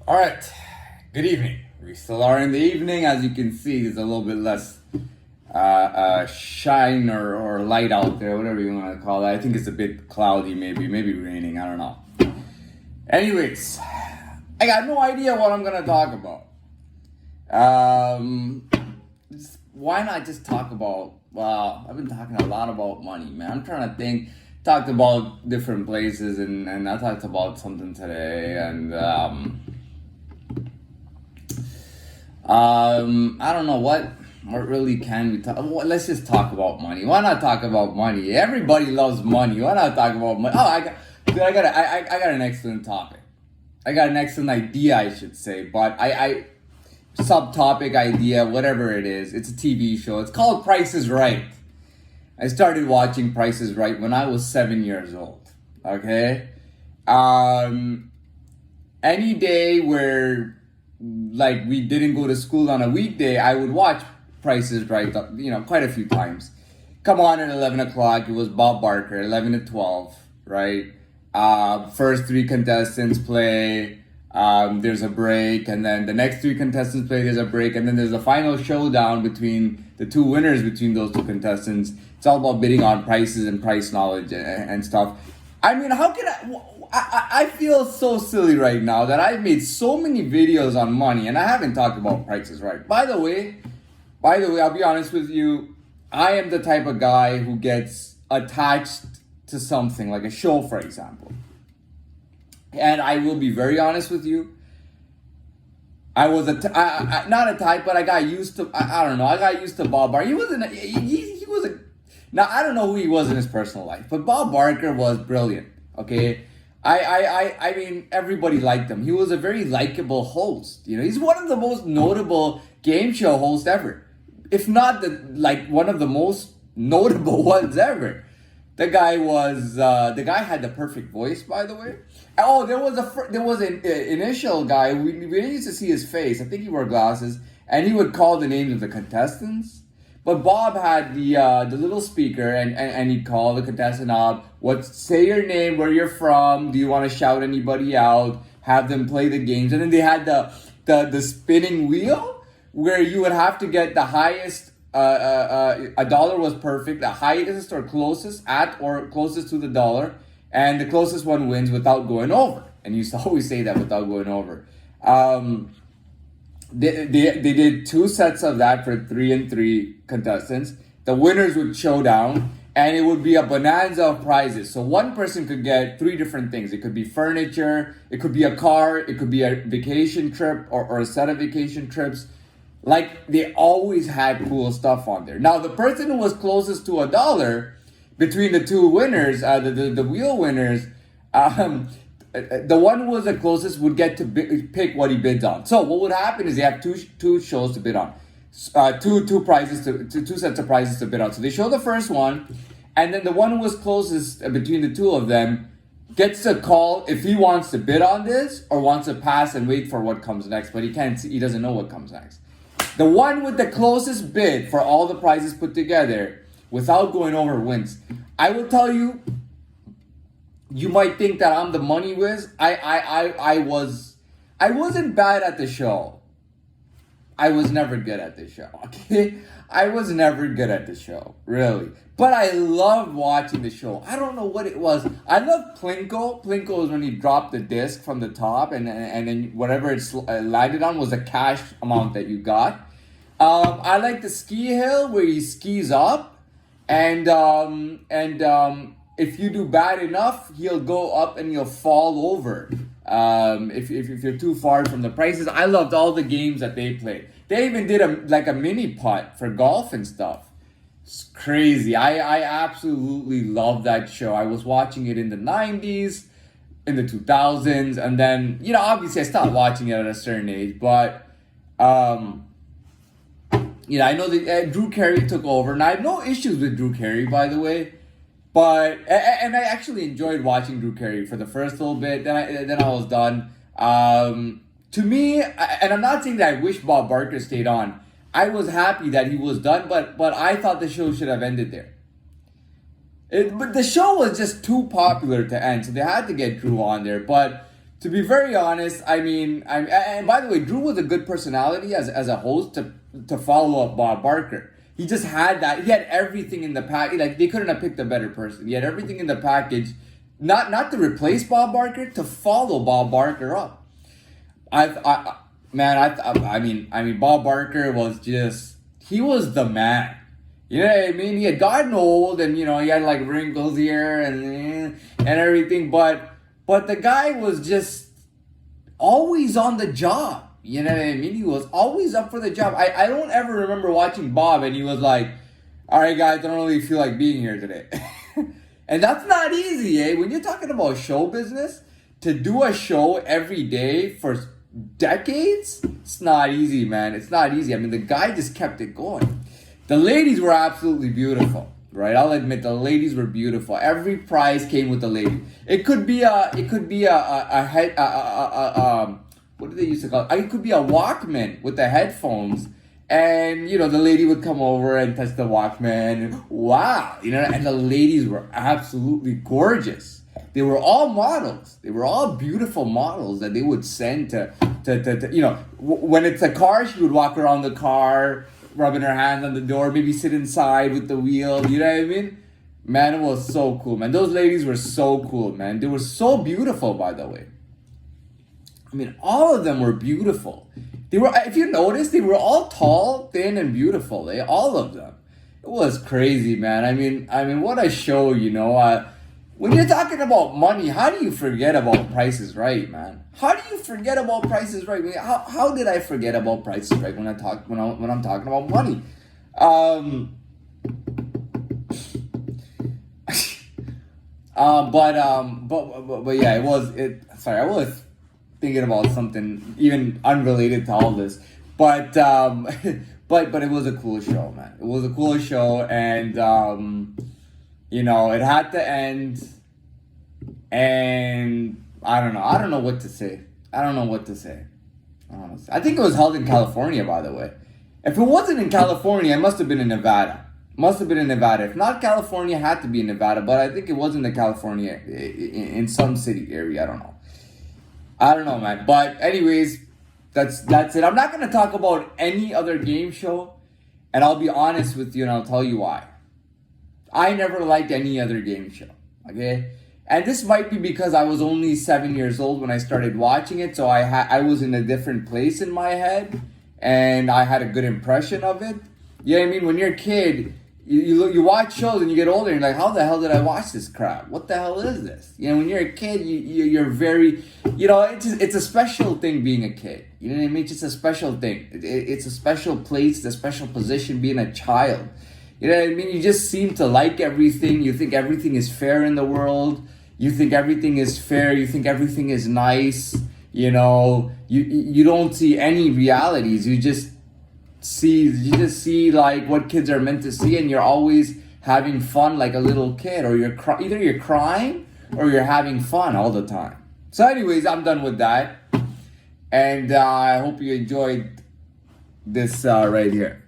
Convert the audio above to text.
All right. Good evening. We still are in the evening. As you can see, there's a little bit less shine or light out there, whatever you want to call it. I think it's a bit cloudy, maybe raining. I don't know. Anyways, I got no idea what I'm gonna talk about. Why not just talk about? Well, I've been talking a lot about money, man. I'm trying to think. Talked about different places, and I talked about something today, and I don't know what really can we talk. Well, let's just talk about money. Why not talk about money? Everybody loves money. Why not talk about money? Oh, I got an excellent topic. I got an excellent idea, I should say. But I subtopic idea, whatever it is. It's a TV show. It's called Price is Right. I started watching Price is Right when I was 7 years old. Okay, any day where like we didn't go to school on a weekday, I would watch Price is Right, quite a few times. Come on at 11 o'clock, it was Bob Barker, 11 to 12, right? First three contestants play, there's a break, and then the next three contestants play, there's a break, and then there's a final showdown between the two winners between those two contestants. It's all about bidding on prices and price knowledge and stuff. I mean, how can I feel so silly right now that I've made so many videos on money and I haven't talked about prices right. By the way, I'll be honest with you. I am the type of guy who gets attached to something like a show, for example. And I will be very honest with you. I was not a type, but I got used to. I don't know. I got used to Bob Barker. He wasn't. He was a. Now I don't know who he was in his personal life, but Bob Barker was brilliant. Okay, I mean everybody liked him. He was a very likable host. He's one of the most notable game show hosts ever, if not one of the most notable ones ever. The guy had the perfect voice, by the way. Oh, there was an initial guy. We didn't used to see his face. I think he wore glasses, and he would call the names of the contestants. But Bob had the little speaker, and he'd call the contestant up. Say your name, where you're from. Do you want to shout anybody out? Have them play the games, and then they had the spinning wheel where you would have to get the highest. A dollar was perfect, the highest or closest to the dollar, and the closest one wins without going over. And you used to always say that, without going over. They did two sets of that for 3 and 3 contestants. The winners would show down, and it would be a bonanza of prizes. So one person could get 3 different things. It could be furniture, it could be a car, it could be a vacation trip or a set of vacation trips. Like, they always had cool stuff on there. Now, the person who was closest to a dollar between the two winners, the wheel winners, the one who was the closest would get to pick what he bids on. So what would happen is they have two shows to bid on, two sets of prizes to bid on. So they show the first one, and then the one who was closest between the two of them gets to call if he wants to bid on this or wants to pass and wait for what comes next. But he doesn't know what comes next. The one with the closest bid for all the prizes put together without going over wins. I will tell you, you might think that I'm the money whiz. I wasn't bad at the show. I was never good at the show, okay? I was never good at the show, really. But I loved watching the show. I don't know what it was. I loved Plinko. Plinko is when you drop the disc from the top, and then whatever it's landed on was a cash amount that you got. I like the ski hill where he skis up, and if you do bad enough, he'll go up and you'll fall over. If you're too far from the prices. I loved all the games that they played. They even did a mini putt for golf and stuff. It's crazy. I absolutely love that show. I was watching it in the 90s, in the 2000s, and then, obviously I stopped watching it at a certain age, but, I know that Drew Carey took over, and I have no issues with Drew Carey, by the way, but, and I actually enjoyed watching Drew Carey for the first little bit, then I was done. To me, and I'm not saying that I wish Bob Barker stayed on, I was happy that he was done, but I thought the show should have ended there. But the show was just too popular to end, so they had to get Drew on there. But To be very honest, I mean, and by the way, Drew was a good personality as a host to follow up Bob Barker. He just had that. He had everything in the pack. Like they couldn't have picked a better person. He had everything in the package, not to replace Bob Barker, to follow Bob Barker up. I mean, Bob Barker was just, he was the man. You know what I mean? He had gotten old, and he had like wrinkles here and everything, but the guy was just always on the job. You know what I mean? He was always up for the job. I don't ever remember watching Bob and he was like, all right, guys, I don't really feel like being here today. And that's not easy, eh? When you're talking about show business, to do a show every day for decades, it's not easy, man. It's not easy. I mean, the guy just kept it going. The ladies were absolutely beautiful. Right, I'll admit the ladies were beautiful. Every prize came with the lady. It could be a head what do they used to call it? It could be a Walkman with the headphones, and the lady would come over and touch the Walkman. And, wow, and the ladies were absolutely gorgeous. They were all models. They were all beautiful models that they would send to when it's a car, she would walk around the car, rubbing her hands on the door, maybe sit inside with the wheel, you know what I mean? Man, it was so cool, man. Those ladies were so cool, man. They were so beautiful, by the way. I mean, all of them were beautiful. They were, if you notice, they were all tall, thin, and beautiful. All of them. It was crazy, man. I mean, what a show, when you're talking about money, how do you forget about Price is Right, man? How do you forget about Price is Right? I mean, how did I forget about Price is Right when I'm talking about money? But yeah, sorry, I was thinking about something even unrelated to all this. But it was a cool show, man. It was a cool show, and it had to end, and I don't know what to say. I think it was held in California, by the way. If it wasn't in California, it must have been in Nevada. If not California, it had to be in Nevada, but I think it was in the California, in some city area. I don't know, man. But anyways, that's it. I'm not going to talk about any other game show, and I'll be honest with you, and I'll tell you why. I never liked any other game show, okay? And this might be because I was only 7 years old when I started watching it, so I was in a different place in my head, and I had a good impression of it. You know what I mean? When you're a kid, you watch shows and you get older and you're like, how the hell did I watch this crap? What the hell is this? When you're a kid, you're very, it's a special thing being a kid. You know what I mean? It's just a special thing. It's a special place, it's a special position being a child. You know what I mean? You just seem to like everything. You think everything is fair in the world. You think everything is fair. You think everything is nice. You don't see any realities. You just see like what kids are meant to see, and you're always having fun like a lither kid, or either you're crying or you're having fun all the time. So anyways, I'm done with that, and I hope you enjoyed this right here.